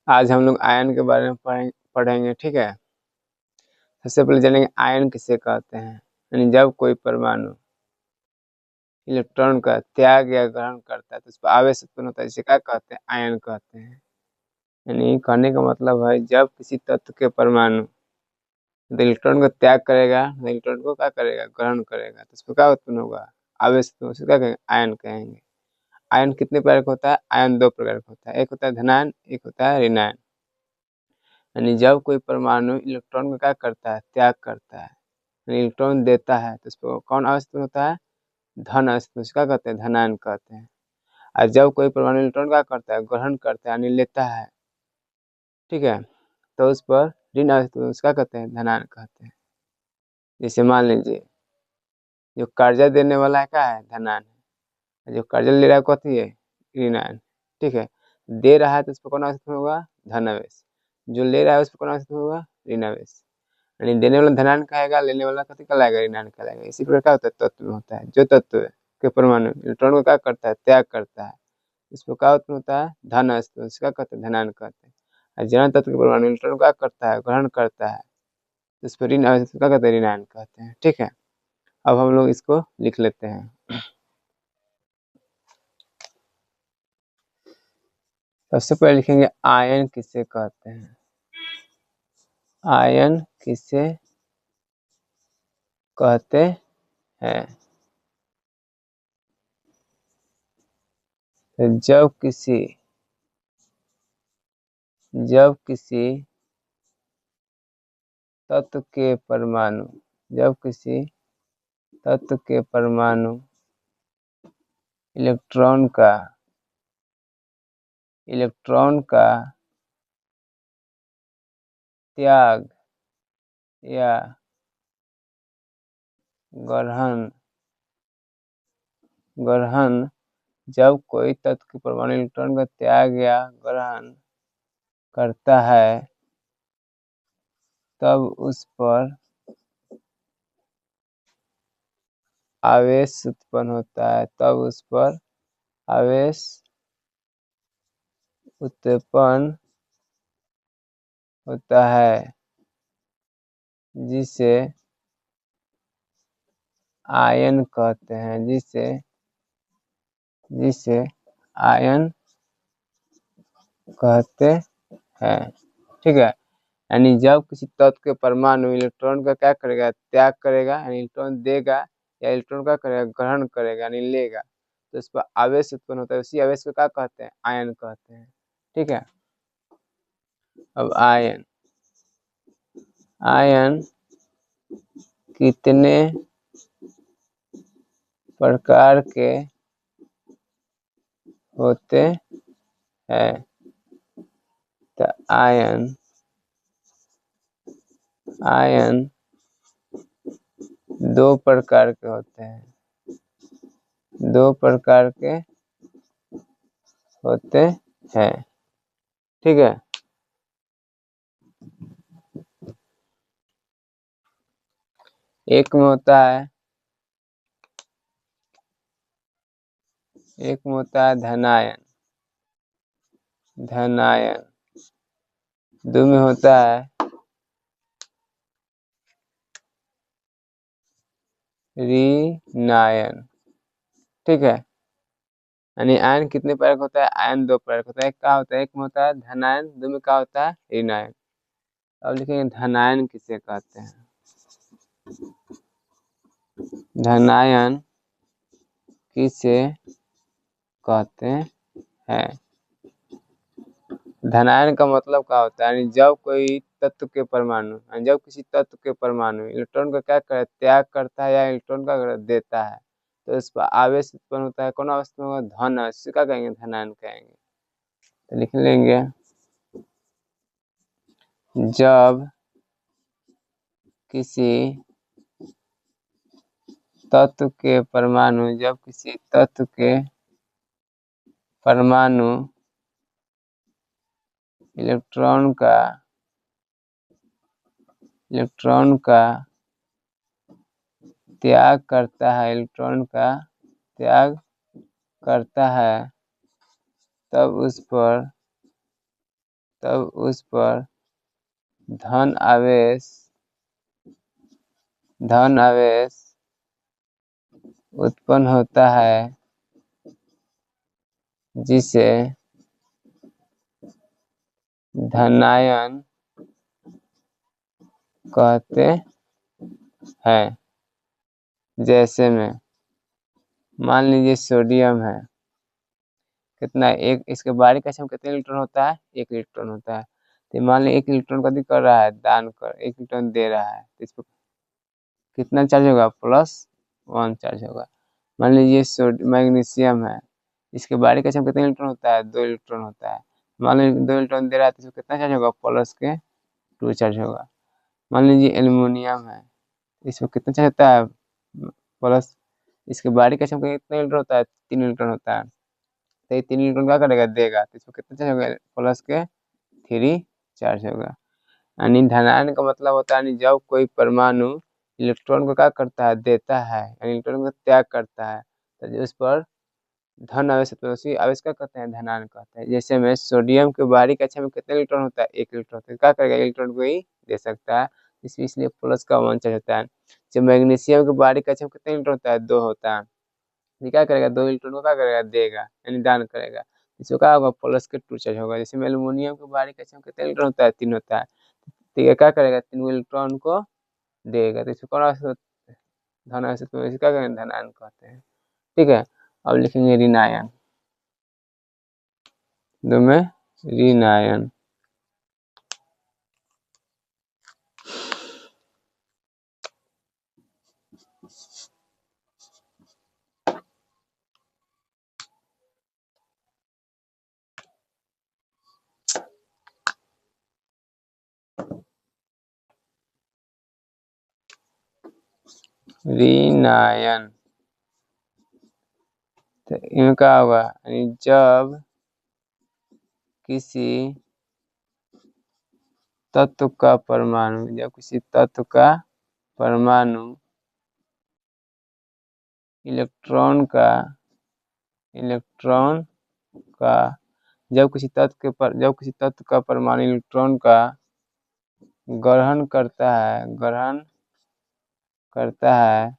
आज हम लोग आयन के बारे में पढ़ेंगे, ठीक है। सबसे पहले जानेंगे आयन किसे कहते हैं। यानी जब कोई परमाणु इलेक्ट्रॉन का त्याग या ग्रहण करता है तो उस पर आवेश उत्पन्न होता है, जिसे क्या कहते हैं, आयन कहते हैं। यानी कहने का मतलब है जब किसी तत्व के परमाणु इलेक्ट्रॉन का त्याग करेगा तो इलेक्ट्रॉन को क्या करेगा, ग्रहण करेगा, तो उस पर क्या उत्पन्न होगा, आवेश। तो उसे क्या कहेंगे, आयन कहेंगे। आयन कितने प्रकार का होता है, आयन दो प्रकार का होता है, एक होता है धनायन, एक होता है ऋणायन। यानी जब कोई परमाणु इलेक्ट्रॉन को क्या करता है, त्याग करता है, इलेक्ट्रॉन देता है, तो उसको कौन आवेश उत्पन्न होता है, धन आवेश। उसको क्या कहते हैं, धनायन कहते हैं। और जब कोई परमाणु इलेक्ट्रॉन क्या करता है, ग्रहण करता है यानी लेता है, ठीक है, तो उस पर ऋण आवेश उसका कहते हैं, धनायन कहते हैं। जैसे मान लीजिए जो कर्जा देने वाला है क्या है, धनायन है, जो कर्जा ले रहा है कथी है, ऋणायन, ठीक है। दे रहा है तो उस पर कौन आवेश होगा, धन आवेश। जो ले रहा है उस पर कौन आवेश होगा, ऋण आवेश। यानी देने वाला धनायन कहेगा, लेने वाला कथी कहलाएगा, ऋणायन कहलाएगा। इसी प्रकार क्या होता है, तत्व में होता है। जो तत्व के परमाणु इलेक्ट्रॉन को क्या करता है, त्याग करता है, इसमें क्या उत्पन्न होता है, धन आवेश, इसका कहते हैं, धनायन कहते हैं। और जन तत्व के परमाणु इलेक्ट्रॉन क्या करता है, ग्रहण करता है, तो इस पर ऋण आवेश क्या कहते हैं, ऋणायन कहते हैं, ठीक है। अब हम लोग इसको लिख लेते हैं। सबसे पहले लिखेंगे आयन किसे कहते हैं। आयन किसे कहते हैं, तो जब किसी तत्व के परमाणु इलेक्ट्रॉन का त्याग या ग्रहण जब कोई तत्व के परमाणु इलेक्ट्रॉन का त्याग या ग्रहण करता है तब उस पर आवेश उत्पन्न होता है, जिसे आयन कहते हैं, ठीक है। यानी जब किसी तत्व के परमाणु इलेक्ट्रॉन का क्या करेगा, त्याग करेगा, यानी इलेक्ट्रॉन देगा, या इलेक्ट्रॉन का करेगा, ग्रहण करेगा यानी लेगा, तो इस पर आवेश उत्पन्न होता है। उसी आवेश को क्या कहते हैं, आयन कहते हैं, ठीक है। अब आयन कितने प्रकार के होते हैं, तो आयन दो प्रकार के होते हैं, ठीक है। एक में होता है धनायन, दो में होता है ऋणायन, ठीक है। यानी आयन कितने प्रकार का होता है, आयन दो प्रकार का होता है। एक का होता है, एक में होता है धनायन, दो में क्या होता है, ऋणायन। अब लिखेंगे धनायन किसे कहते हैं। धनायन किसे कहते हैं। धनायन का मतलब क्या होता है, यानी जब कोई तत्व के परमाणु इलेक्ट्रॉन का क्या करता है, त्याग करता है, या इलेक्ट्रॉन का देता है, तो इस पर आवेश उत्पन्न होता है। कौन आवेश उत्पन्न होगा, धन आवेश, क्या कहेंगे, धनायन कहेंगे। तो लिख लेंगे जब किसी तत्व के परमाणु इलेक्ट्रॉन का त्याग करता है, तब उस पर तब उस पर धन आवेश उत्पन्न होता है, जिसे धनायन कहते हैं। जैसे में मान लीजिए सोडियम है, कितना एक, इसके बारीक कक्षा में कितने इलेक्ट्रॉन होता है? 1 इलेक्ट्रॉन होता है। तो मान लीजिए 1 इलेक्ट्रॉन कथी कर रहा है? दान कर 1 इलेक्ट्रॉन दे रहा है, तो इस पर कितना चार्ज होगा? +1 चार्ज होगा। मान लीजिए मैग्नीशियम है, इसके बारीक कक्षा में कितने इलेक्ट्रॉन होता है? 2 इलेक्ट्रॉन होता है। मान लीजिए 2 इलेक्ट्रॉन दे रहा है, तो इसमें कितना चार्ज होगा? +2 चार्ज होगा। मान लीजिए एल्युमिनियम है, इसमें कितना चार्ज होता है? प्लस, इसके बारीक कक्षा में कितना इलेक्ट्रॉन होता है? 3 इलेक्ट्रॉन होता है। तो ये 3 इलेक्ट्रॉन क्या करेगा? देगा, तो इसमें कितना चार्ज होगा? +3 चार्ज होगा। यानी धनायन का मतलब होता है जब कोई परमाणु इलेक्ट्रॉन को क्या करता है? देता है, यानी इलेक्ट्रॉन को त्याग करता है, तो उस पर धन आवेश उसी आवेश क्या कहते हैं? धनायन कहते हैं। जैसे में सोडियम के बारीक कक्षा में कितने इलेक्ट्रॉन होता है? 1 इलेक्ट्रॉन होता है। क्या करेगा? इलेक्ट्रॉन को ही दे सकता है, इसलिए +1 चार्ज होता है। जब मैग्नीशियम के बारीक कक्षा में कितने इलेक्ट्रॉन होता है? 2 होता है। ये क्या करेगा? 2 इलेक्ट्रॉन को क्या करेगा? देगा, यानी दान करेगा, इसको क्या होगा? +2 चार्ज होगा। जैसे में एल्युमिनियम के बारीक कक्षा में कितने इलेक्ट्रॉन होता है? 3 होता है। तो ये क्या करेगा? 3 इलेक्ट्रॉन को देगा, तो इसको कौन धन आवेश, तो इसे क्या कहेंगे? धनायन कहते हैं। ठीक है, अब लिखेंगे ऋणायन। दो में ऋणायन। ऋणायन तो इनका क्या होगा? यानी जब किसी तत्व का परमाणु इलेक्ट्रॉन का जब किसी तत्व का परमाणु इलेक्ट्रॉन का ग्रहण करता है,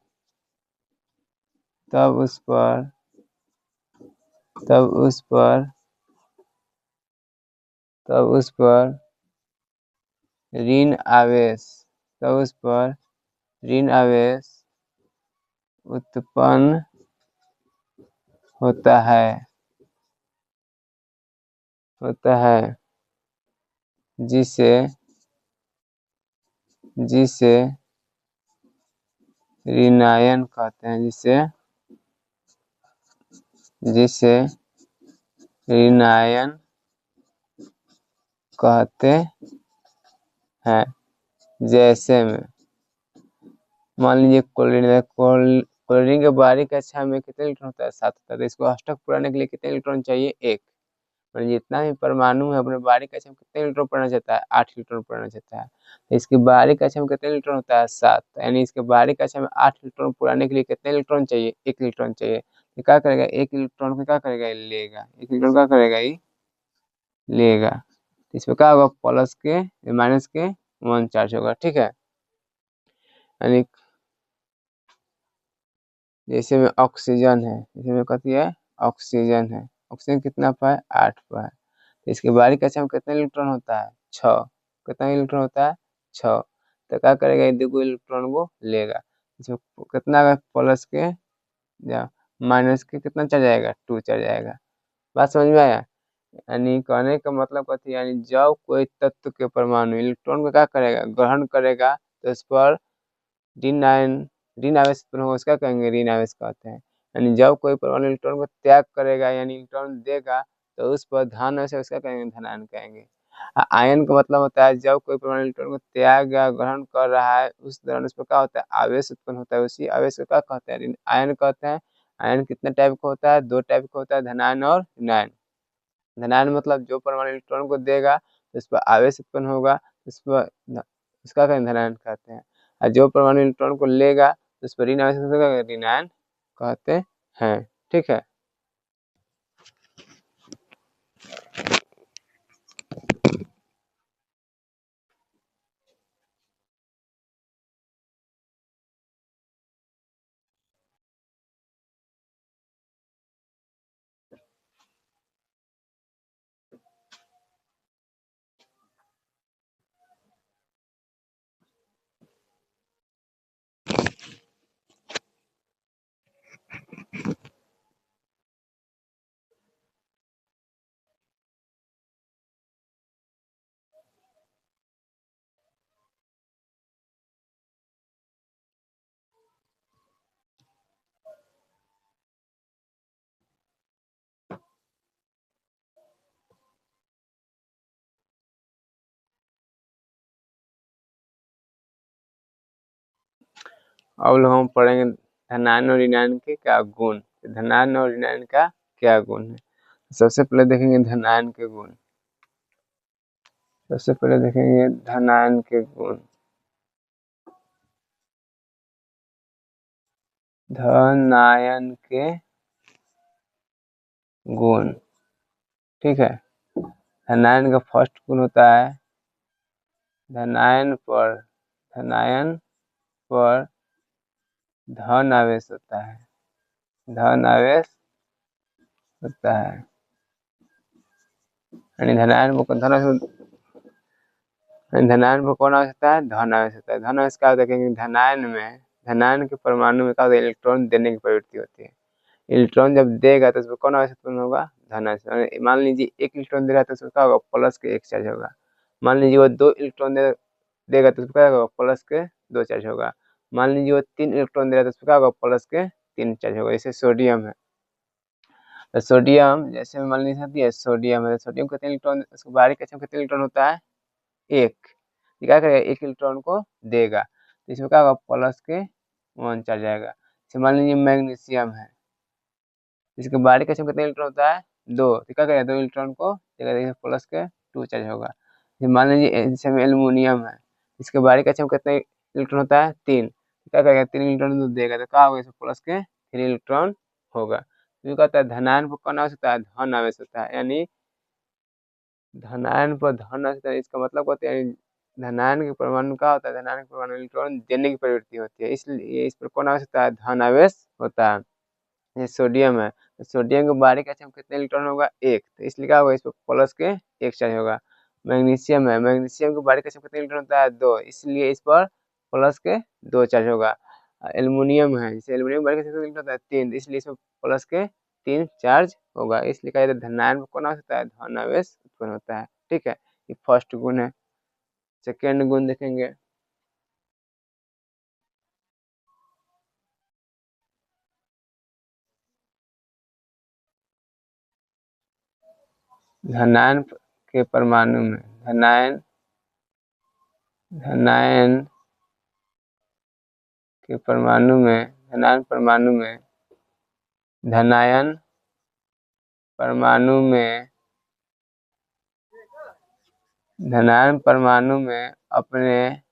तब उस पर ऋण आवेश उत्पन्न होता है, जिसे ऋणायन कहते हैं। जिसे ऋणायन कहते हैं। जैसे में मान लीजिए क्लोरीन के बारीक कक्षा में कितने इलेक्ट्रॉन होता है? 7 होता है। तो इसको अष्टक पुराने के लिए कितने इलेक्ट्रॉन चाहिए? 1। मतलब जितना भी परमाणु है अपने बारीक कक्षा में कितने इलेक्ट्रॉन पढ़ना चाहता है? 8 इलेक्ट्रॉन पढ़ना चाहता है। तो इसकी बारीक कक्षा में कितने इलेक्ट्रॉन होता है? 7। यानी इसके बारीक कक्षा में 8 इलेक्ट्रॉन पुराने के लिए कितने इलेक्ट्रॉन चाहिए? 1 इलेक्ट्रॉन चाहिए। तो क्या करेगा? 1 इलेक्ट्रॉन को क्या करेगा? ये लेगा, 1 इलेक्ट्रॉन क्या करेगा? ये लेगा। तो इसमें क्या होगा? -1 चार्ज होगा। ठीक है, यानी जैसे में ऑक्सीजन है, इसमें कथी है? ऑक्सीजन है। ऑक्सीजन कितना पर है? 8 पर है। तो इसके बारीक कक्षा में कितने इलेक्ट्रॉन होता है? 6। कितना इलेक्ट्रॉन होता है? 6। तो क्या करेगा? ये 2 इलेक्ट्रॉन को लेगा, इसमें कितना प्लस के या माइनस के कितना चल जाएगा? 2 चल जाएगा। बात समझ में आया? यानी कहने का मतलब कथी? यानी जब कोई तत्व के परमाणु इलेक्ट्रॉन को क्या करेगा? ग्रहण करेगा, तो इस पर ऋण आवेश उत्पन्न होगा, उसका कहेंगे ऋण आवेश कहते हैं। यानी जब कोई परमाणु इलेक्ट्रॉन को त्याग करेगा, यानी इलेक्ट्रॉन देगा, तो उस पर धन आवेश उसका कहेंगे धनायन कहेंगे। आयन का मतलब होता है जब कोई परमाणु इलेक्ट्रॉन को त्याग या ग्रहण कर रहा है, उस दौरान उस पर क्या होता है? आवेश उत्पन्न होता है, उसी आवेश को क्या कहते हैं? आयन कहते हैं। आयन कितने टाइप का होता है? 2 टाइप का होता है, धनायन और ऋणायन। धनायन मतलब जो परमाणु इलेक्ट्रॉन को देगा, तो उस पर आवेश उत्पन्न होगा, उस पर उसका धनायन कहते हैं। और जो परमाणु इलेक्ट्रॉन को लेगा, तो उस पर ऋण आवेश ऋणायन कहते हैं। ठीक है। अब लोग हम पढ़ेंगे धनायन और ऋणायन के क्या गुण, धनायन और ऋणायन का क्या गुण है। सबसे पहले देखेंगे धनायन के गुण। सबसे पहले देखेंगे धनायन के गुण। धनायन के गुण, ठीक है। धनायन का फर्स्ट गुण होता है धनायन पर धन आवेश होता है, धन आवेश होता है। यानी धनायन पर कौन आवेश होता है? धन आवेश होता है। धन आवेश क्या होता है? क्योंकि धनायन के परमाणु में क्या होता है? इलेक्ट्रॉन देने की प्रवृत्ति होती है। इलेक्ट्रॉन जब देगा तो उसमें कौन आवेश उत्पन्न होगा? धन आवेश। मान लीजिए 1 इलेक्ट्रॉन दे रहा है तो उसमें क्या होगा? प्लस के 1 चार्ज होगा। मान लीजिए वो 2 इलेक्ट्रॉन देगा तो उसमें क्या होगा? प्लस के 2 चार्ज होगा। मान लीजिए वो 3 इलेक्ट्रॉन दे रहा है तो उसमें क्या होगा? प्लस के 3 चार्ज होगा। जैसे सोडियम है, तो सोडियम जैसे मान लीजिए सोडियम है, सोडियम कितने इलेक्ट्रॉन, उसको बाहरी कक्षा में कितने इलेक्ट्रॉन होता है? 1। क्या करेगा? 1 इलेक्ट्रॉन को देगा तो इसमें क्या होगा? प्लस के 1 चार्ज आएगा। जैसे मान लीजिए मैग्नीशियम है, इसके बाहरी कक्षा में कितने इलेक्ट्रॉन होता है? 2। तो क्या करेगा? 2 इलेक्ट्रॉन को देगा, प्लस के 2 चार्ज होगा। मान लीजिए जैसे एल्युमिनियम है, इसके बाहरी कक्षा में कितने इलेक्ट्रॉन होता है? 3। क्या करेगा? 3 इलेक्ट्रॉन देगा तो क्या होगा? इसमें प्लस के 3 इलेक्ट्रॉन होगा। तो कहता है धनायन पर कौन आवेश होता है? धन आवेश होता है। यानी धनायन पर धन आवेश होता है, इसका मतलब होता है धनायन के परमाणु का होता है, धनायन के परमाणु इलेक्ट्रॉन देने की प्रवृत्ति होती है, इसलिए इस पर कौन आवेश होता है? धन आवेश होता है। ये सोडियम है, तो सोडियम के बाहरी कक्षा में कितने इलेक्ट्रॉन होगा? 1। तो इसलिए क्या होगा? इस पर प्लस के 1 चार्ज होगा। मैग्नीशियम है, मैग्नीशियम के बाहरी कक्षा में कितने इलेक्ट्रॉन होता है? 2। इसलिए इस पर प्लस के 2 चार्ज होगा। एल्युमिनियम है, जैसे एल्युमिनियम बाहरी कक्षा में कितने इलेक्ट्रॉन होता है? 3। इसलिए इसमें प्लस के 3 चार्ज होगा। इसलिए कहा जाता है धनायन में कौन आवेश होता है? धन आवेश उत्पन्न होता है, ठीक है। ये फर्स्ट गुण है। सेकेंड गुण देखेंगे। धनायन के परमाणु में धनायन के परमाणु में धनायन परमाणु में अपने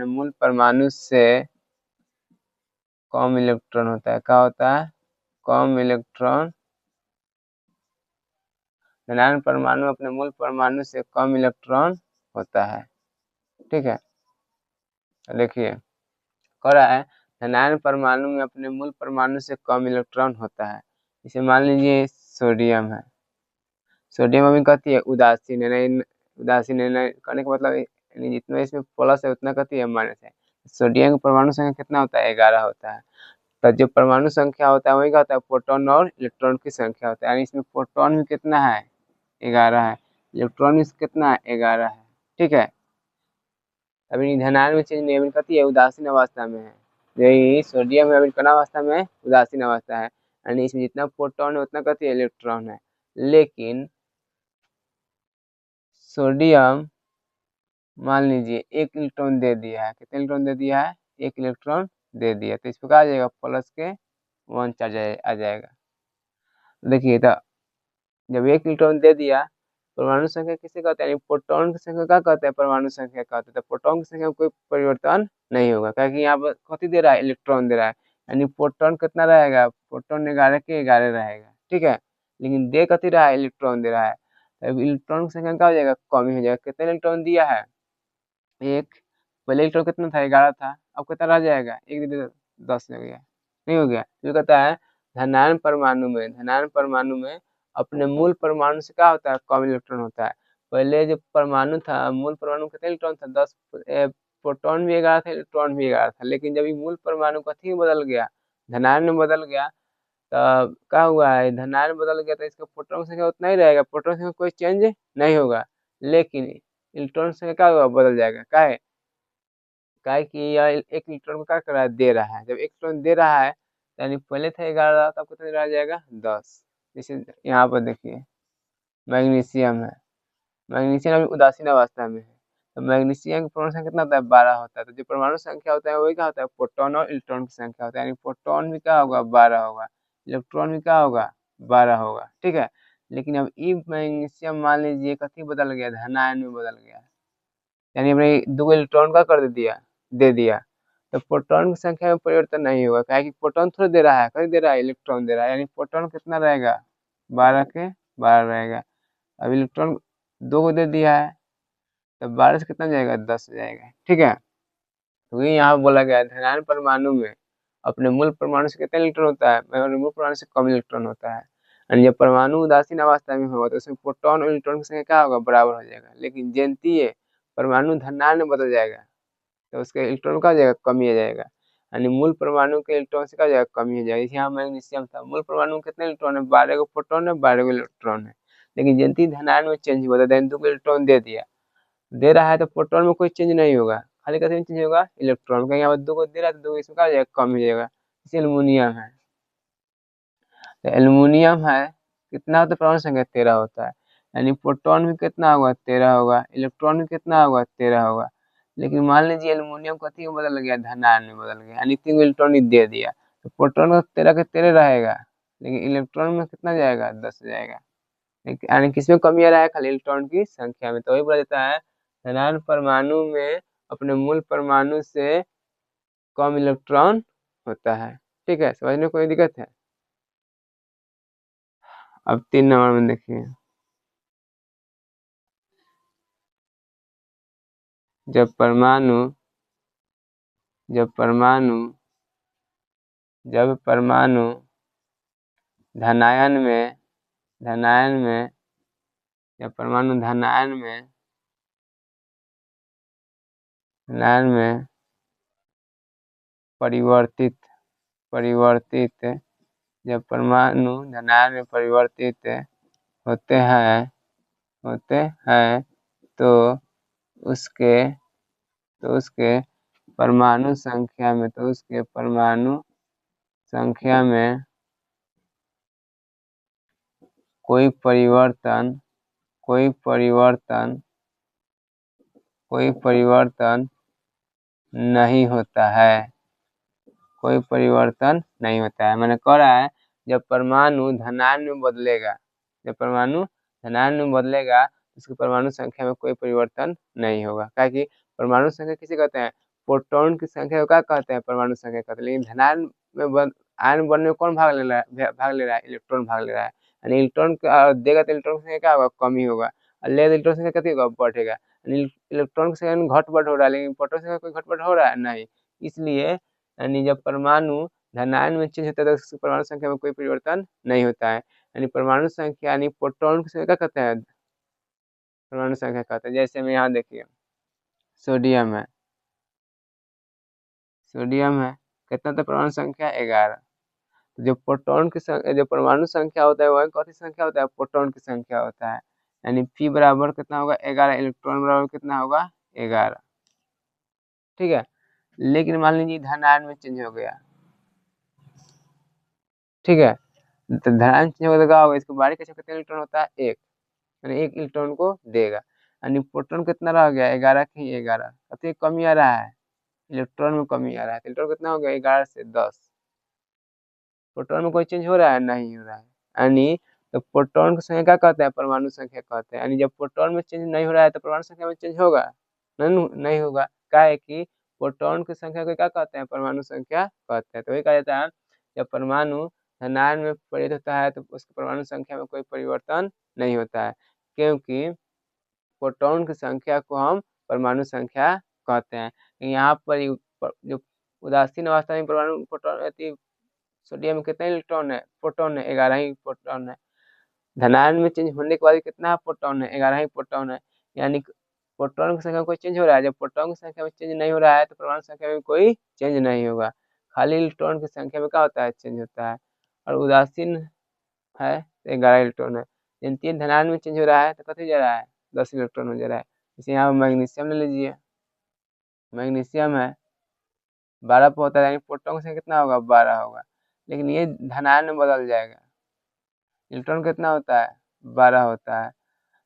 मूल परमाणु से कम इलेक्ट्रॉन होता है। क्या होता है? कम इलेक्ट्रॉन। धनायन परमाणु अपने मूल परमाणु से कम इलेक्ट्रॉन होता है, ठीक है। देखिए कह रहा है धनायन परमाणु में अपने मूल परमाणु से कम इलेक्ट्रॉन होता है। इसे मान लीजिए सोडियम है, सोडियम अभी कहती है उदासीन है, नहीं उदासीन है नहीं कहने का मतलब यानी जितना इसमें प्लस है उतना कहती है माइनस है। सोडियम का परमाणु संख्या कितना होता है? 11 होता है। तो जो परमाणु संख्या होता है वही क्या होता है? प्रोटॉन और इलेक्ट्रॉन की संख्या होता है। यानी इसमें प्रोटॉन भी कितना है? 11 है। इलेक्ट्रॉन भी कितना है? 11 है, ठीक है। अभी धनायन में चेंज नहीं, अभी कहती है उदासीन अवस्था में है। यही सोडियम अभी कौन अवस्था में है? उदासीन अवस्था है। यानी इसमें जितना प्रोटॉन है उतना कहती है इलेक्ट्रॉन है। लेकिन सोडियम मान लीजिए 1 इलेक्ट्रॉन दे दिया है, कितने इलेक्ट्रॉन दे दिया है? 1 इलेक्ट्रॉन दे दिया, तो इस पर क्या आ जाएगा? प्लस के 1 चार्ज आ जाएगा। देखिए तो जब 1 इलेक्ट्रॉन दे दिया, परमाणु संख्या किसे कहते हैं? प्रोटॉन की संख्या क्या कहते हैं? परमाणु संख्या कहते हैं। तो प्रोटॉन की संख्या में कोई परिवर्तन नहीं होगा, क्योंकि यहाँ पर कथी दे रहा है? इलेक्ट्रॉन दे रहा है। यानी प्रोटॉन कितना रहेगा? प्रोटॉन 11 के 11 रहेगा, ठीक है। लेकिन दे कथी रहा है? इलेक्ट्रॉन दे रहा है। तो इलेक्ट्रॉन की संख्या क्या हो जाएगा? कम ही हो जाएगा। कितने इलेक्ट्रॉन दिया है? 1। पहले इलेक्ट्रॉन कितना था? 11 था। अब कितना रह जाएगा? 1 दे 10 हो गया, नहीं हो गया। तो कहता है धनायन परमाणु में अपने मूल परमाणु से क्या होता है? कम इलेक्ट्रॉन होता है। पहले जो परमाणु था, मूल परमाणु में कितने इलेक्ट्रॉन था? 10। प्रोटॉन भी 11 था, इलेक्ट्रॉन भी 11 था। लेकिन जब ये मूल परमाणु कथी में बदल गया? धनायन में बदल गया, तो क्या हुआ है? धनायन बदल गया तो इसका प्रोटॉन संख्या उतना ही रहेगा, प्रोटॉन संख्या कोई चेंज नहीं होगा। लेकिन इलेक्ट्रॉन संख्या क्या होगा? बदल जाएगा। क्या है? कि यह 1 इलेक्ट्रॉन को क्या कर रहा है? दे रहा है। जब 1 इलेक्ट्रॉन दे रहा है यानी पहले था 11 तब कितना रह जाएगा? 10। जैसे यहाँ पर देखिए मैग्नीशियम है, मैग्नीशियम अभी उदासीन अवस्था में है। तो मैग्नीशियम की परमाणु संख्या कितना होता है, 12 होता है। तो जो परमाणु संख्या होता है वही क्या होता है, प्रोटॉन और इलेक्ट्रॉन की संख्या होता है। यानी प्रोटॉन भी क्या होगा, 12 होगा, इलेक्ट्रॉन भी क्या होगा, 12 होगा। ठीक है, लेकिन अब ई मैग्नीशियम मान लीजिए कथी बदल गया, धनायन में बदल गया, यानी हमने दो इलेक्ट्रॉन का कर दे दिया। तो प्रोटॉन की संख्या में परिवर्तन नहीं होगा, क्या कि प्रोटॉन थोड़ा दे रहा है, कहीं दे रहा है, इलेक्ट्रॉन दे रहा है। यानी प्रोटॉन कितना रहेगा, 12 के 12 रहेगा। अब इलेक्ट्रॉन 2 को दे दिया है, तो 12 से कितना जाएगा, 10 जाएगा। ठीक है, तो ये यहाँ बोला गया है धनायन परमाणु में अपने मूल परमाणु से कितना इलेक्ट्रॉन होता है, मूल परमाणु से कम इलेक्ट्रॉन होता है। और जब परमाणु उदासीन अवस्था में होगा तो उसमें प्रोटॉन और इलेक्ट्रॉन की संख्या क्या होगा, बराबर हो जाएगा। लेकिन जैसे परमाणु धनायन में बदल जाएगा तो उसका इलेक्ट्रॉन का जाएगा, कमी आ जाएगा। यानी मूल परमाणु के इलेक्ट्रॉन से क्या जाएगा, कमी हो जाएगा। जैसे यहाँ मैग्नीशियम था, मूल परमाणु में कितने इलेक्ट्रॉन है, 12 को प्रोटॉन है, 12 को इलेक्ट्रॉन है। लेकिन जैसे ही धनायन में चेंज हुआ था, 2 को इलेक्ट्रॉन दे रहा है, तो प्रोटॉन में कोई चेंज नहीं होगा, खाली कैसे चेंज होगा, इलेक्ट्रॉन का। यहाँ पर 2 को दे रहा है तो 2 इसमें क्या हो जाएगा, कम हो जाएगा। जैसे एल्यूमिनियम है, तो एल्यूमिनियम है कितना होता है, परमाणु संख्या 13 होता है। यानी प्रोटॉन भी कितना होगा, 13 होगा, इलेक्ट्रॉन भी कितना होगा, 13 होगा। लेकिन मान लीजिए एल्यूमिनियम कथी में बदल गया, धनायन में बदल गया, यानी 3 इलेक्ट्रॉन ही दे दिया, तो प्रोटॉन का 13 के 13 रहेगा, लेकिन इलेक्ट्रॉन में कितना जाएगा, 10 जाएगा। यानी किसमें कमी आ रहा है, खाली इलेक्ट्रॉन की संख्या में। तो वही बोला जाता है धनायन परमाणु में अपने मूल परमाणु से कम इलेक्ट्रॉन होता है। ठीक है, समझने में कोई दिक्कत है। अब 3 नंबर में देखिए, जब परमाणु जब परमाणु जब परमाणु धनायन में धनायन में जब परमाणु धनायन में परिवर्तित जब परमाणु धनायन में परिवर्तित होते हैं तो उसके परमाणु संख्या में कोई परिवर्तन नहीं होता है, कोई परिवर्तन नहीं होता है। मैंने कह रहा है जब परमाणु धनायन में बदलेगा उसकी परमाणु संख्या में कोई परिवर्तन नहीं होगा। क्या कि परमाणु संख्या किसे कहते हैं, प्रोटॉन की संख्या को क्या कहते हैं, परमाणु संख्या कहते हैं। लेकिन धनायन में आयन बनने में कौन भाग ले रहा है, इलेक्ट्रॉन भाग ले रहा है। यानी इलेक्ट्रॉन देगा तो इलेक्ट्रॉन की संख्या क्या होगा, कमी होगा, और लेगा इलेक्ट्रॉन संख्या कितनी होगा, बढ़ेगा। इलेक्ट्रॉन की संख्या घट बढ़ हो रहा है, लेकिन प्रोटॉन संख्या कोई घट बढ़ हो रहा है नहीं। इसलिए यानी जब परमाणु धनायन में चेंज होता है तो उसकी परमाणु संख्या में कोई परिवर्तन नहीं होता है। यानी परमाणु संख्या यानी प्रोटॉन की संख्या क्या कहते हैं, परमाणु संख्या कहते हैं। जैसे में यहाँ देखिए सोडियम है कितना था, परमाणु संख्या 11। तो जो प्रोटॉन की संख्या, जो परमाणु संख्या होता है वह कौन सी संख्या होता है, प्रोटॉन की संख्या होता है। यानी पी बराबर कितना होगा, 11, इलेक्ट्रॉन बराबर कितना होगा, 11। ठीक है, लेकिन मान लीजिए धनायन में चेंज हो गया, ठीक है, तो धनायन चेंज होगा तो क्या होगा, इसको बाहरी कक्षा कितना इलेक्ट्रॉन होता है, 1, यानी 1 इलेक्ट्रॉन को देगा। यानी प्रोटॉन कितना रह गया, 11 की 11, तो कमी आ रहा है, इलेक्ट्रॉन में कमी आ रहा है। तो इलेक्ट्रॉन कितना हो गया, 11 से 10। प्रोटॉन में कोई चेंज हो रहा है, नहीं हो रहा है। यानी तो प्रोटॉन की संख्या क्या कहते हैं, परमाणु संख्या कहते हैं। यानी जब प्रोटॉन में चेंज नहीं हो रहा है तो परमाणु संख्या में चेंज होगा, नहीं होगा। क्या है कि प्रोटॉन की संख्या को क्या कहते हैं, परमाणु संख्या कहते हैं। तो वही कहा जाता है जब परमाणु धनायन में परिवर्तित होता है तो उसकी परमाणु संख्या में कोई परिवर्तन नहीं होता है, क्योंकि प्रोटॉन की संख्या को हम परमाणु संख्या कहते हैं। यहाँ पर जो उदासीन अवस्था में परमाणु प्रोटॉन सोडियम में कितने इलेक्ट्रॉन है, प्रोटॉन है, 11 ही प्रोटॉन है। धनायन में चेंज होने के बाद कितना प्रोटॉन है, 11 ही प्रोटॉन है। यानी प्रोटॉन की संख्या में कोई चेंज हो रहा है, जब प्रोटॉन की संख्या में चेंज नहीं हो रहा है तो परमाणु संख्या में कोई चेंज नहीं होगा, खाली इलेक्ट्रॉन की संख्या में क्या होता है, चेंज होता है। और उदासीन है तो 11 इलेक्ट्रॉन है। लेकिन धनायन में चेंज हो रहा है तो कथी जा रहा है, 10 इलेक्ट्रॉन हो जा रहा है। जैसे यहाँ मैग्नीशियम ले लीजिए, मैग्नीशियम है 12 पे होता है, यानी प्रोटॉन की संख्या कितना होगा, 12 होगा। लेकिन ये धनायन में बदल जाएगा, इलेक्ट्रॉन कितना होता है, 12 होता है।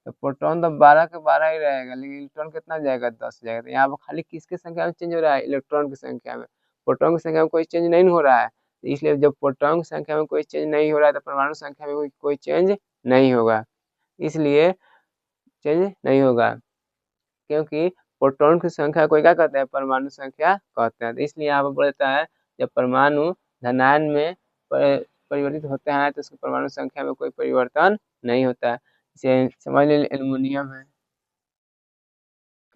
तो प्रोटॉन तो 12 के 12 ही रहेगा, लेकिन इलेक्ट्रॉन कितना जाएगा, 10 जाएगा। तो यहाँ पर खाली किसकी संख्या में चेंज हो रहा है, इलेक्ट्रॉन की संख्या में। प्रोटॉन की संख्या में कोई चेंज नहीं हो रहा है, तो इसलिए जब प्रोटॉन की संख्या में कोई चेंज नहीं हो रहा है तो परमाणु संख्या में कोई चेंज नहीं होगा, इसलिए चेंज नहीं होगा, क्योंकि प्रोटॉन की संख्या को क्या कहते हैं, परमाणु संख्या कहते हैं। तो इसलिए यहाँ पर बोलता है जब परमाणु धनायन में परिवर्तित होते हैं तो उसकी परमाणु संख्या में कोई परिवर्तन नहीं होता है। जैसे समझ लीजिए एल्युमिनियम है,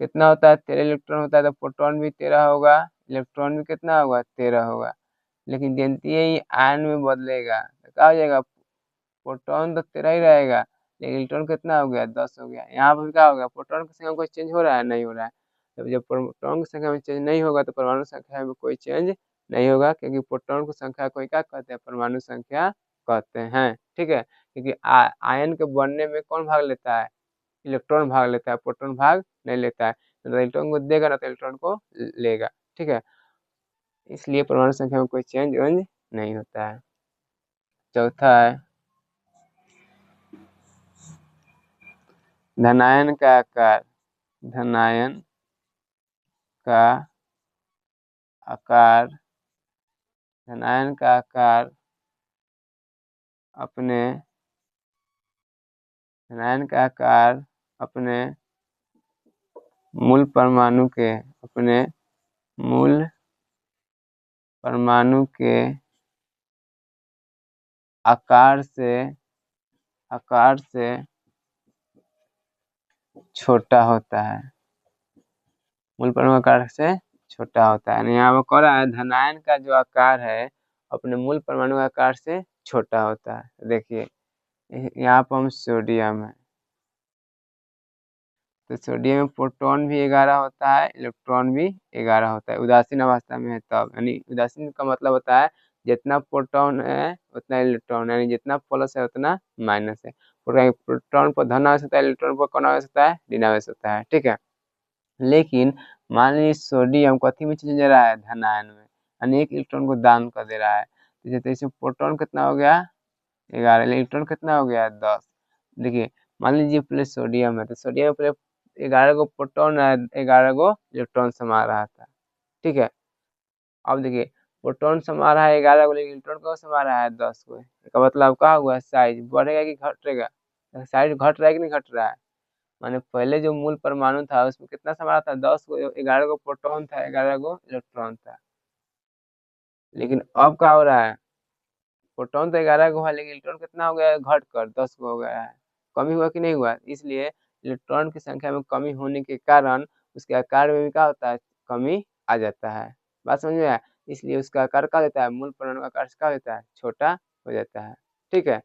कितना होता है, 13 इलेक्ट्रॉन होता है, तो प्रोटॉन भी 13 होगा, इलेक्ट्रॉन भी कितना होगा, 13 होगा। लेकिन जैसे ही आयन में बदलेगा तो क्या हो जाएगा, प्रोटॉन तो 13 ही रहेगा, लेकिन इलेक्ट्रॉन कितना हो गया, 10 हो गया। यहाँ पर क्या हो गया, प्रोटॉन की संख्या में कोई चेंज हो रहा है, नहीं हो रहा है। तो जब प्रोटॉन की संख्या में चेंज नहीं होगा तो परमाणु संख्या में कोई चेंज नहीं होगा, क्योंकि प्रोटॉन की संख्या को क्या कहते हैं, परमाणु संख्या कहते हैं। ठीक है, क्योंकि आयन के बनने में कौन भाग लेता है, इलेक्ट्रॉन भाग लेता है, प्रोटॉन भाग नहीं लेता है। तो इलेक्ट्रॉन को देगा ना तो इलेक्ट्रॉन को लेगा। ठीक है, इसलिए परमाणु संख्या में कोई चेंज वेंज नहीं होता है। चौथा है धनायन का आकार। धनायन का आकार, धनायन का आकार अपने धनायन का आकार अपने मूल परमाणु के अपने मूल परमाणु के आकार से छोटा होता है, मूल परमाणु आकार से छोटा होता है। यहाँ पर कह रहा है धनायन का जो आकार है अपने मूल परमाणु आकार से छोटा होता है। देखिए यहाँ पर हम सोडियम है, तो सोडियम में प्रोटॉन भी 11 होता है, इलेक्ट्रॉन भी 11 होता है, उदासीन अवस्था में है तब। यानी उदासीन का मतलब होता है जितना प्रोटॉन है उतना इलेक्ट्रॉन, यानी जितना प्लस है उतना माइनस है। प्रोटॉन पर धन आवेश होता है, इलेक्ट्रॉन पर कौन आवेश होता है, ऋण आवेश होता है। ठीक है, लेकिन मान लीजिए सोडियम कथी में चेंज हो रहा है, धनायन में, यानी एक इलेक्ट्रॉन को दान कर दे रहा है। तो जैसे प्रोटॉन कितना हो गया, 11, इलेक्ट्रॉन कितना हो गया, 10। देखिए मान लीजिए प्लस सोडियम है, तो सोडियम में 11 को प्रोटॉन है, 11 को इलेक्ट्रॉन समा रहा था। ठीक है, अब देखिए प्रोटॉन समा रहा है 11 को, लेकिन इलेक्ट्रॉन को समा रहा है 10 को। इसका मतलब क्या हुआ, साइज बढ़ेगा कि घटेगा, साइज घट रहा है कि नहीं घट रहा है। माने पहले जो मूल परमाणु था उसमें कितना समा रहा था, 10 को, 11 को प्रोटॉन था, 11 को इलेक्ट्रॉन था। लेकिन अब क्या हो रहा है, प्रोटॉन तो 11 को है, लेकिन इलेक्ट्रॉन कितना हो गया है, घट कर 10 को हो गया है। कमी हुआ कि नहीं हुआ, इसलिए इलेक्ट्रॉन की संख्या में कमी होने के कारण उसके आकार में भी क्या होता है, कमी आ जाता है। बात समझ में आया, इसलिए उसका आकार क्या देता है, मूल परमाणु का आकार क्या होता है, छोटा हो जाता है। ठीक है,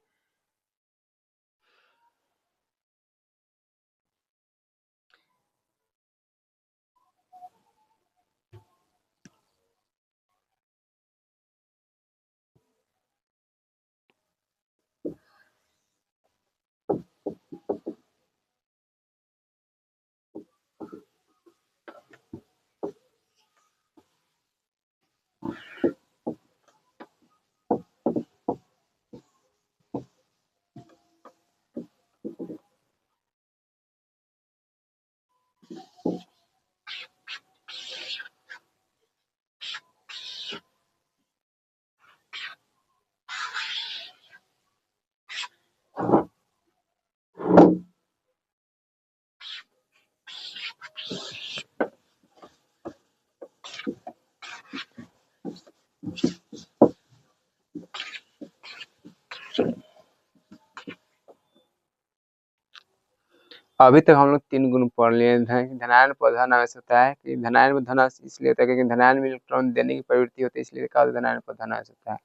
अभी तक हम लोग 3 गुण पढ़ लिए। धनायन पर धन आवेश होता है, कि धनायन में धन आवेश इसलिए होता है क्योंकि धनायन में इलेक्ट्रॉन देने की प्रवृत्ति होती है, इसलिए क्या होता है, धनायन पर धन आवेश होता है।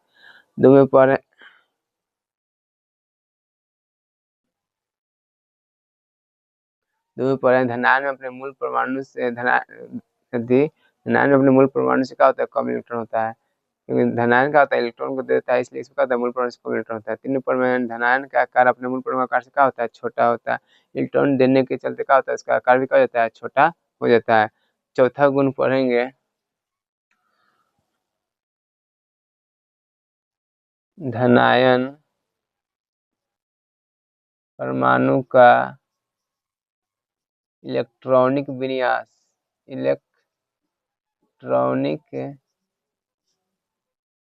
दो में पढ़े धनायन में अपने मूल परमाणु से धनायन में अपने मूल परमाणु से क्या होता है, कम इलेक्ट्रॉन होता है, क्योंकि धनायन का होता है इलेक्ट्रॉन को देता है, इसलिए इसका क्या होता है, मूल परमाणु से कम इलेक्ट्रॉन होता है। 3 परमाणु धनायन का आकार अपने मूल परमाणु आकार से क्या होता है, छोटा होता है। इलेक्ट्रॉन देने के चलते क्या होता है, इसका आकार भी क्या हो जाता है, छोटा हो जाता है। चौथा गुण पढ़ेंगे, धनायन परमाणु का इलेक्ट्रॉनिक विन्यास, इलेक्ट्रॉनिक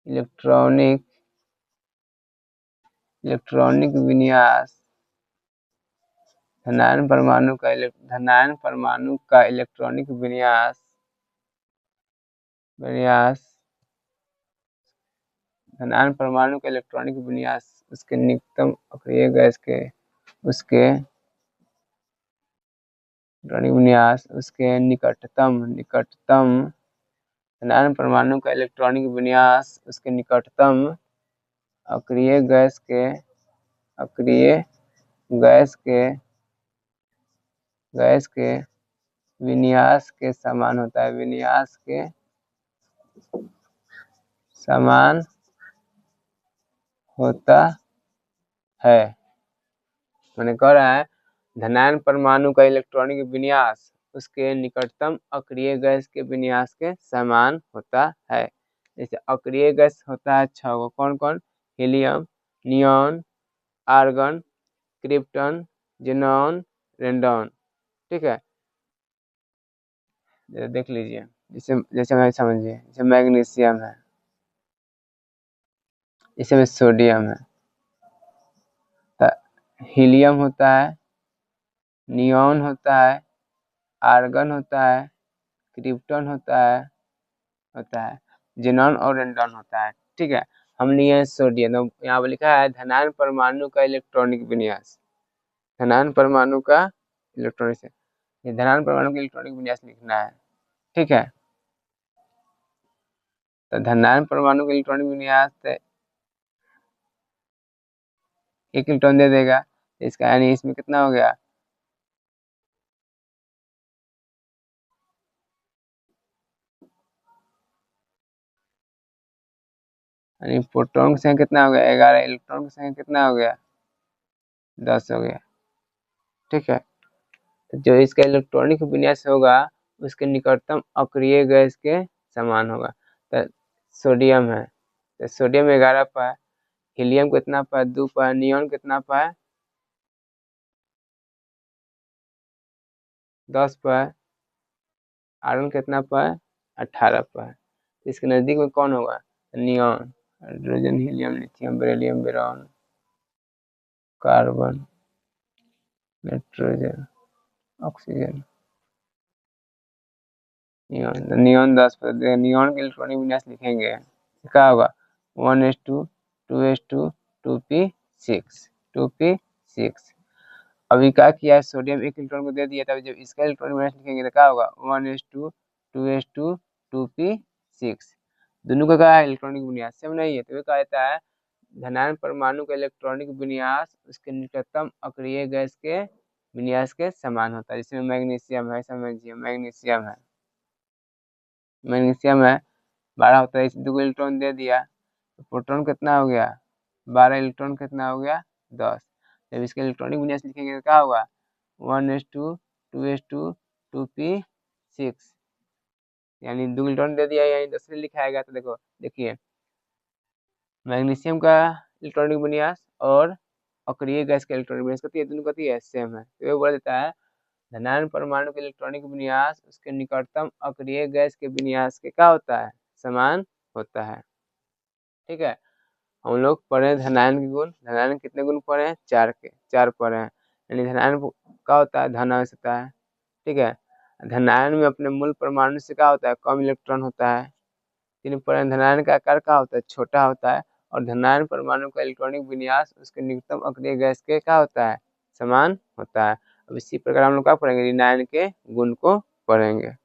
इलेक्ट्रॉनिक इलेक्ट्रॉनिक विन्यास धनायन परमाणु का इलेक्ट्रॉनिक विन्यास धनायन परमाणु का इलेक्ट्रॉनिक विन्यास उसके निकटतम अक्रिय गैस के उसके विन्यास उसके निकटतम धनायन परमाणु का इलेक्ट्रॉनिक विन्यास उसके निकटतम अक्रिय गैस के विन्यास के समान होता है, विन्यास के समान होता है। मैंने कह रहा है धनायन परमाणु का इलेक्ट्रॉनिक विन्यास उसके निकटतम अक्रिय गैस के विन्यास के समान होता है। जैसे अक्रिय गैस होता है 6 गो, कौन कौन? Helium, neon, argon, krypton, xenon, radon. ठीक है, देख लीजिए। जैसे मैं समझिए, जैसे मैग्नीशियम है, इसमें सोडियम है, हीलियम होता है, नियॉन होता है, आर्गन होता है, क्रिप्टन होता है, जेनॉन और रेडॉन होता है। ठीक है, हम लिए सोडियम, तो यहाँ पर लिखा है धनायन परमाणु का इलेक्ट्रॉनिक विन्यास, धनायन परमाणु का इलेक्ट्रॉनिक, धनायन परमाणु का इलेक्ट्रॉनिक विन्यास लिखना है। ठीक है, तो धनायन परमाणु का इलेक्ट्रॉनिक विन्यास 1 इलेक्ट्रॉन दे देगा, इसका यानी इसमें कितना हो गया? यानी प्रोटॉन की संख्या कितना हो गया? 11। इलेक्ट्रॉन की संख्या कितना हो गया? 10 हो गया। ठीक है, तो जो इसका इलेक्ट्रॉनिक विन्यास होगा उसके निकटतम अक्रिय गैस के समान होगा। तो सोडियम है, तो सोडियम 11 पर, हीलियम कितना पर? 2 पर, नियॉन कितना पर? 10 पर, आर्गन कितना पर? 18 पर। तो इसके नजदीक में कौन होगा? Neon. Hydrogen, helium, lithium, beryllium, boron, carbon, nitrogen, oxygen, neon 10 पर। नियॉन के इलेक्ट्रॉनिक विन्यास लिखेंगे, क्या होगा? 1s2 2s2 2p6 2p6। अभी क्या किया है, सोडियम 1 इलेक्ट्रॉन को दे दिया था, जब इसका इलेक्ट्रॉनिक विन्यास लिखेंगे तो क्या होगा? 1s2 2s2 2p6। दोनों का क्या है? इलेक्ट्रॉनिक विन्यास सेम नहीं है, तो ये कहा जाता है धनायन परमाणु का इलेक्ट्रॉनिक विन्यास उसके निकटतम अक्रिय गैस के विन्यास के समान होता है। जिसमें मैग्नीशियम है, समझिए मैग्नीशियम है 12 होता है, इसे 2 इलेक्ट्रॉन दे दिया, तो प्रोटॉन कितना हो गया? 12, इलेक्ट्रॉन कितना हो गया? 10। जब इसके इलेक्ट्रॉनिक विन्यास लिखेंगे तो क्या होगा? 1s2 2s2 2p6, यानी 2 इलेक्ट्रॉन दे दिया, यानी 10 लिखाएगा। तो देखिए मैग्नीशियम का इलेक्ट्रॉनिक विन्यास और अक्रिय गैस का इलेक्ट्रॉनिक विन्यास कती है? दोनों कती है? सेम है। तो ये बोला जाता है धनायन परमाणु के इलेक्ट्रॉनिक विन्यास उसके निकटतम अक्रिय गैस के विन्यास के क्या होता है? समान होता है। ठीक है, हम लोग पढ़े धनायन के गुण। धनायन कितने गुण पढ़े हैं? 4 पढ़े हैं। यानी धनायन क्या होता है? धन होता है। ठीक है, धनायन में अपने मूल परमाणु से क्या होता है? कम इलेक्ट्रॉन होता है। धनायन का आकार क्या होता है? छोटा होता है। और धनायन परमाणु का इलेक्ट्रॉनिक विन्यास उसके निकटतम अक्रिय गैस के क्या होता है? समान होता है। अब इसी प्रकार हम लोग क्या पढ़ेंगे? ऋणायन के गुण को पढ़ेंगे।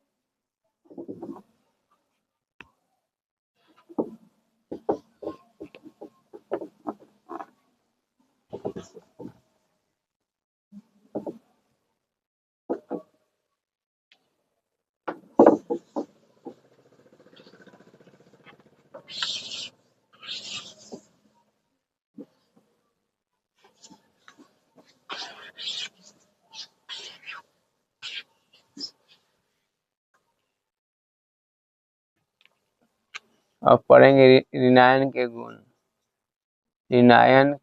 अब पढ़ेंगे ऋणायन के गुण। ऋणायन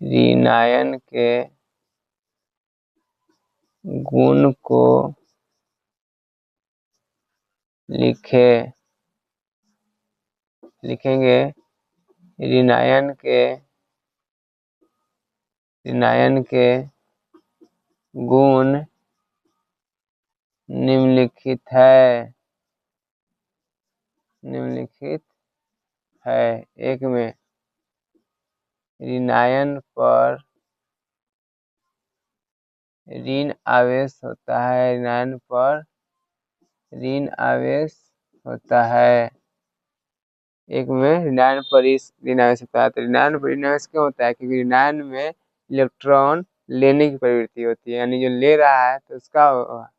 ऋणायन के गुण को लिखेंगे। ऋणायन के गुण निम्नलिखित है। एक में ऋणायन पर ऋण आवेश होता है। ऋणायन पर ऋण आवेश होता है। एक में ऋणायन पर ऋण आवेश होता है। तो ऋणायन पर ऋण आवेश क्यों होता है? क्योंकि ऋणायन में इलेक्ट्रॉन लेने की प्रवृत्ति होती है, यानी जो ले रहा है तो उसका,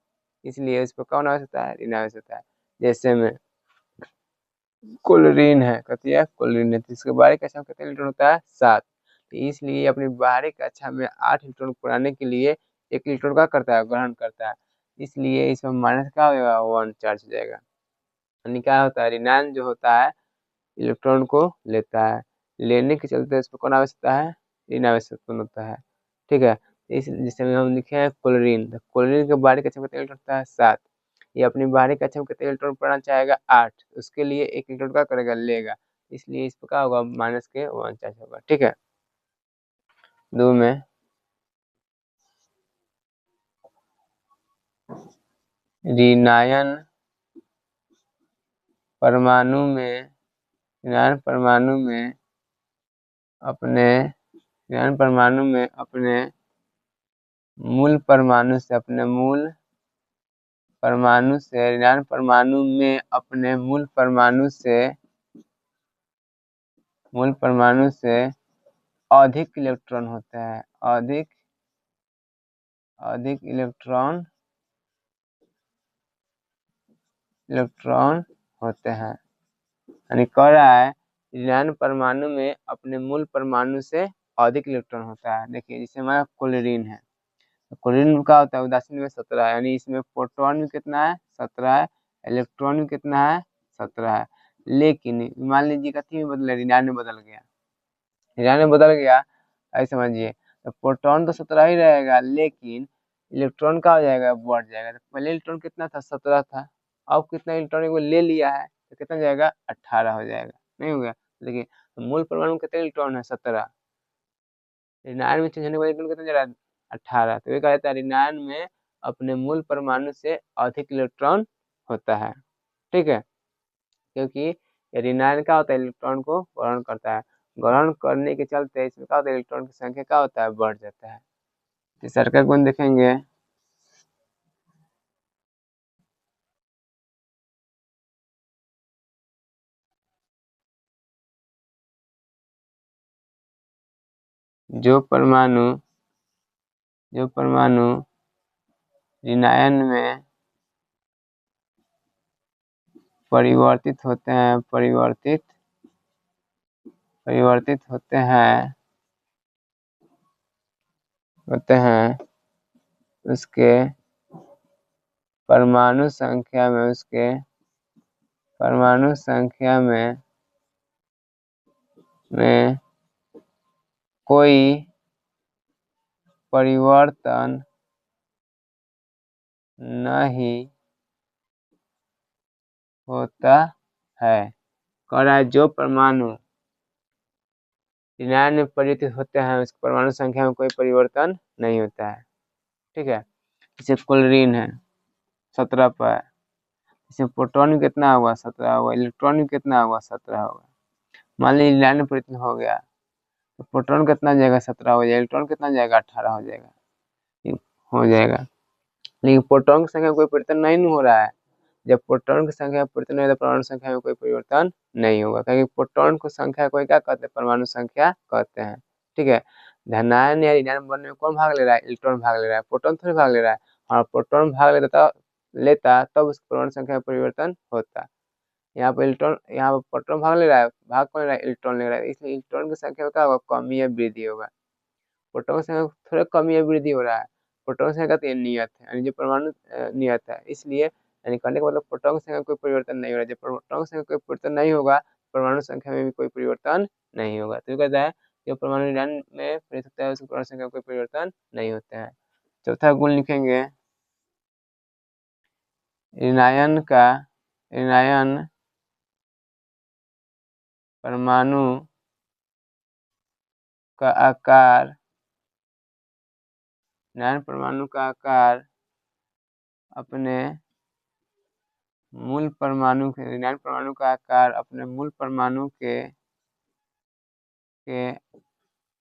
इसलिए उस पर कौन आवेश होता है? ऋण आवेश होता है। जैसे में क्लोरीन है, कहती है क्लोरीन है, तो इसके बाहरी कक्षा में कितने इलेक्ट्रॉन होता है? 7। तो इसलिए अपनी बाहरी कक्षा में 8 इलेक्ट्रॉन पुराने के लिए 1 इलेक्ट्रॉन का करता है, ग्रहण करता है। इसलिए इसमें माइनस का हो जाएगा, 1 चार्ज हो जाएगा। यानी क्या होता है? ऋणायन जो होता है इलेक्ट्रॉन को लेता है, लेने के चलते इस पर कौन आवेश होता है? ऋण आवेश उत्पन्न होता है। ठीक है, इस जिससे हम लिखे हैं क्लोरीन। तो क्लोरीन के बाहरी कक्षा में कितने इलेक्ट्रॉन होता है? 7। ये अपनी बाहरी कक्षा में कितने इलेक्ट्रॉन पढ़ना चाहेगा? 8। उसके लिए 1 इलेक्ट्रॉन का करेगा, लेगा, इसलिए इस पर क्या होगा? माइनस के 1 चार्ज होगा। ठीक है, 2 में ऋणायन परमाणु में अपने मूल परमाणु से ऋणायन परमाणु में अपने मूल परमाणु से अधिक इलेक्ट्रॉन होते हैं। अधिक इलेक्ट्रॉन होते हैं। यानी कह रहा है ऋणायन परमाणु में अपने मूल परमाणु से अधिक इलेक्ट्रॉन होता है। देखिए, जैसे हमारा क्लोरीन है, तो क्लोरीन में क्या होता है? उदासीन में 17 है, यानी इसमें प्रोटॉन भी कितना है? 17 है। इलेक्ट्रॉन भी कितना है? 17 है। लेकिन मान लीजिए कथी में बदल, ऋणायन में बदल गया, ऐसे समझिए। तो प्रोटॉन तो 17 ही रहेगा, लेकिन इलेक्ट्रॉन का हो जाएगा? बढ़ जाएगा। तो पहले इलेक्ट्रॉन कितना था? 17 था। अब कितना इलेक्ट्रॉन को ले लिया है, तो कितना जाएगा? 18 हो जाएगा। नहीं हो गया? देखिए, तो मूल परमाणु में कितने इलेक्ट्रॉन है? 17। ऋणायन में चेंज होने के बाद इलेक्ट्रॉन कितना जा रहा है? 18। तो ये कहता है ऋणायन में अपने मूल परमाणु से अधिक इलेक्ट्रॉन होता है। ठीक है, क्योंकि ऋणायन क्या होता है? इलेक्ट्रॉन को ग्रहण करता है। ग्रहण करने के चलते इसमें क्या होता है? इलेक्ट्रॉन की संख्या क्या होता है? बढ़ जाता है। तीसरा गुण देखेंगे, जो परमाणु ऋणायन में परिवर्तित होते हैं, उसके परमाणु संख्या में कोई परिवर्तन नहीं होता है। कह रहा है जो परमाणु ऋणायन में परिवर्तित होते हैं उसकी परमाणु संख्या में कोई परिवर्तन नहीं होता है। ठीक है, जैसे क्लोरीन है 17 पर है। इसमें प्रोटॉन भी कितना होगा? 17 होगा। इलेक्ट्रॉन भी कितना होगा? 17 होगा। मान लीजिए ऋणायन में परिवर्तन हो गया, तो प्रोटॉन कितना जाएगा? 17 हो जाएगा। इलेक्ट्रॉन कितना जाएगा? 18 हो जाएगा। लेकिन प्रोटॉन की संख्या में कोई परिवर्तन नहीं हो रहा है। जब प्रोटॉन की संख्या में परिवर्तन नहीं होगा, परमाणु संख्या में कोई परिवर्तन नहीं होगा, क्योंकि प्रोटॉन को संख्या को क्या कहते हैं? परमाणु संख्या कहते हैं। ठीक है, धनायन या ऋणायन बनने में कौन भाग ले रहा है? इलेक्ट्रॉन भाग ले रहा है, प्रोटॉन थोड़ी भाग ले रहा है। और प्रोटॉन भाग लेता तब उसकी परमाणु संख्या में परिवर्तन होता। यहाँ पर प्रोटॉन भाग ले रहा है, भाग कौन ले रहा है? इलेक्ट्रॉन ले रहा है, इसलिए इलेक्ट्रॉन की संख्या में क्या होगा? कमी या वृद्धि होगा। प्रोटॉन की संख्या में थोड़ा कमी या वृद्धि हो रहा है। प्रोटॉन की संख्या तो नियत है, यानी जो परमाणु नियत है, इसलिए यानी कहने का मतलब प्रोटॉन की संख्या में कोई परिवर्तन नहीं हो रहा है। जब प्रोटॉन की संख्या में कोई परिवर्तन नहीं होगा, परमाणु संख्या में भी कोई परिवर्तन नहीं होगा। तो कहता है जो परमाणु ऋणायन में प्रेरित होता है उसकी परमाणु संख्या में कोई परिवर्तन नहीं होता है। चौथा गुण लिखेंगे ऋणायन परमाणु का आकार ऋणायन परमाणु का आकार अपने मूल परमाणु के ऋणायन परमाणु का आकार अपने मूल परमाणु के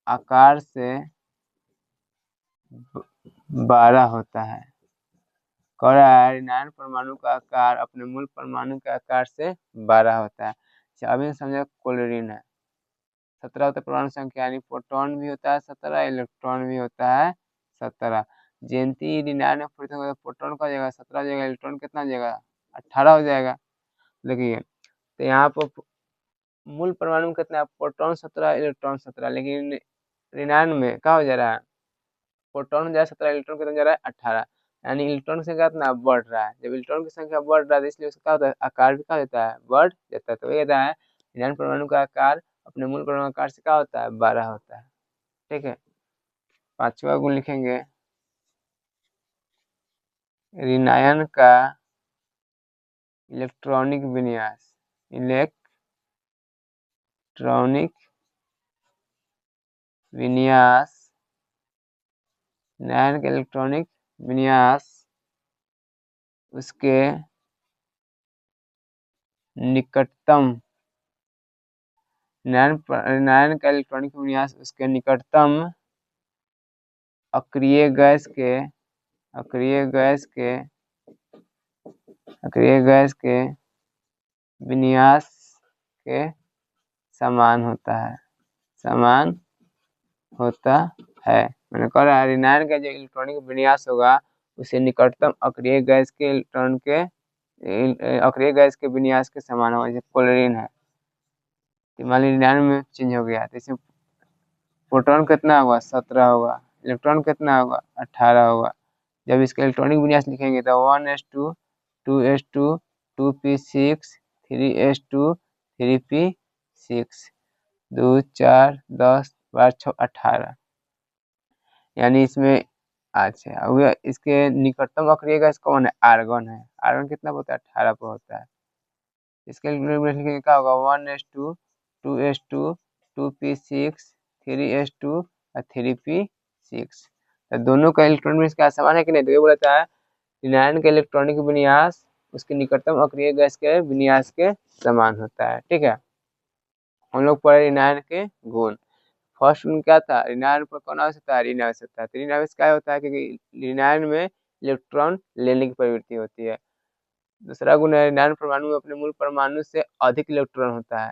आकार से 12 होता है। कह रहा है ऋणायन परमाणु का आकार अपने मूल परमाणु के आकार से 12 होता है। अच्छा, अभी समझे क्लोरीन है 17 होता है परमाणु संख्या, यानी प्रोटॉन भी होता है 17, इलेक्ट्रॉन भी होता है 17। जयंती ऋणायन में प्रोटॉन का हो जाएगा 17 हो जाएगा, इलेक्ट्रॉन कितना हो जाएगा 18 हो जाएगा। देखिए तो यहाँ पर मूल परमाणु में कितना है प्रोटॉन 17 इलेक्ट्रॉन 17, लेकिन ऋणायन में क्या हो जा रहा है प्रोटॉन जा 17 इलेक्ट्रॉन कितना जा रहा है 18, यानी इलेक्ट्रॉन की संख्या कितना बढ़ रहा है। जब इलेक्ट्रॉन की संख्या बढ़ रहा है इसलिए उसका होता है आकार भी क्या होता है बढ़ जाता है। तो ये कहता है ऋणायन परमाणु का आकार अपने मूल परमाणु आकार से क्या होता है 12 होता है। ठीक है, पांचवा गुण लिखेंगे ऋणायन का इलेक्ट्रॉनिक विन्यास ऋणायन का इलेक्ट्रॉनिक विन्यास उसके निकटतम ऋणायन का इलेक्ट्रॉनिक विन्यास उसके निकटतम अक्रिय गैस के विन्यास के समान होता है। मैंने कह रहा है ऋणायन का जो इलेक्ट्रॉनिक विन्यास होगा उसे निकटतम अक्रिय गैस के विन्यास के समान होगा। जैसे क्लोरीन है मान लीजिए ऋणायन में चेंज हो गया तो इसमें प्रोटॉन कितना होगा 17 होगा, इलेक्ट्रॉन कितना होगा 18 होगा। जब इसका इलेक्ट्रॉनिक विन्यास लिखेंगे तो 1s2 2s2 2p6 3s2 3p6 2 4 10 12 6 18, यानी इसमें अच्छा इसके निकटतम अक्रिय गैस कौन है आर्गन है। आर्गन कितना होता है 18 पर होता है। इसके लिखेंगे क्या होगा 1s2 2s2 2p6 3s2 और 3p6। तो दोनों का इलेक्ट्रॉनिक का समान है कि नहीं। तो ये बोलता है ऋणायन का इलेक्ट्रॉनिक विन्यास उसके निकटतम अक्रिय गैस के विन्यास के समान होता है। ठीक है, हम लोग पढ़े ऋणायन के गुण। फर्स्ट गुण क्या था ऋणायन पर कौन आवश्यकता है ऋण आवश्यकता है। ऋण आवश्यक क्या होता है क्योंकि ऋणायन में इलेक्ट्रॉन लेने की प्रवृत्ति होती है। दूसरा गुण है ऋणायन परमाणु में अपने मूल परमाणु से अधिक इलेक्ट्रॉन होता है।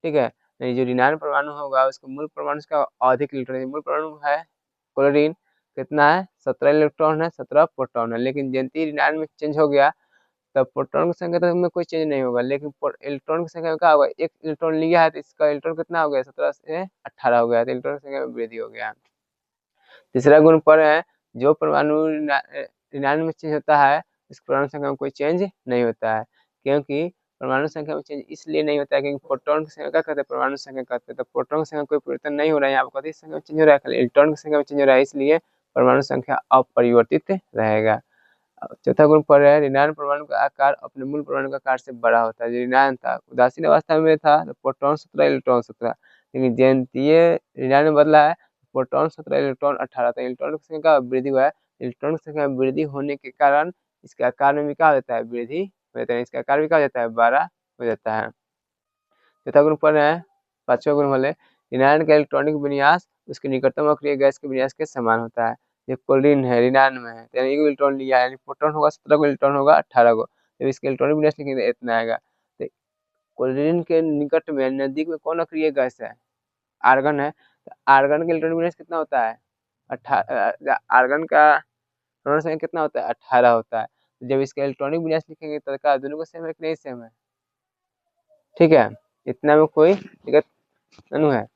ठीक है, जो ऋणायन परमाणु होगा उसके मूल परमाणु का अधिक इलेक्ट्रॉन, मूल परमाणु है क्लोरीन कितना है 17 इलेक्ट्रॉन है 17 प्रोटॉन है। लेकिन जयंती ऋणायन में चेंज हो गया तब प्रोटॉन की संख्या तो में कोई चेंज नहीं होगा, लेकिन इलेक्ट्रॉन की संख्या में क्या होगा एक इलेक्ट्रॉन लिया है तो इसका इलेक्ट्रॉन कितना हो गया 17 से 18 हो गया, तो इलेक्ट्रॉन की संख्या में वृद्धि हो गया। तीसरा गुण पर है जो परमाणु ऋणायन में चेंज होता है इसकी परमाणु संख्या में कोई चेंज नहीं होता है। क्योंकि परमाणु संख्या में चेंज इसलिए नहीं होता है क्योंकि प्रोटॉन की संख्या क्या कहते हैं परमाणु संख्या कहते हैं। तो प्रोटॉन की संख्या कोई परिवर्तन नहीं हो रहा है, यहाँ पर संख्या में चेंज हो रहा है खाली इलेक्ट्रॉन की संख्या में चेंज हो रहा है, इसलिए परमाणु संख्या अपरिवर्तित रहेगा। चौथा गुण पर है ऋणायन परमाणु का आकार अपने मूल परमाणु का आकार से बड़ा होता है। जो ऋणायन था उदासीन अवस्था में था तो प्रोटॉन 17 इलेक्ट्रॉन 17, लेकिन जयंतीय ऋणायन में बदला है प्रोटॉन 17 इलेक्ट्रॉन 18, तो इलेक्ट्रॉन की संख्या वृद्धि हुआ है। इलेक्ट्रॉन की संख्या वृद्धि होने के कारण इसके आकार में भी क्या हो जाता है वृद्धि हो जाता है, इसका आकार भी क्या हो जाता है 12 हो जाता है। चौथा गुण पर है पांचवा गुण वाले ऋणायन का इलेक्ट्रॉनिक विन्यास उसके निकटतम अक्रिय गैस के विन्यास के समान होता है। ये क्लोरीन है ऋणायन में है तो एक इलेक्ट्रॉन लिया है, यानी प्रोटॉन होगा 17 को इलेक्ट्रॉन होगा 18 को, जब इसके इलेक्ट्रॉनिक विन्यास लिखेंगे इतना आएगा। तो क्लोरीन के निकट में नजदीक में कौन अक्रिय गैस है आर्गन है, तो आर्गन का इलेक्ट्रॉनिक विन्यास कितना होता है आर्गन का परमाणु संख्या कितना होता है 18 होता है। जब इसका इलेक्ट्रॉनिक विन्यास लिखेंगे तो क्या दोनों को सेम है कि नहीं सेम है। ठीक है, इतना में कोई दिक्कत नहीं है।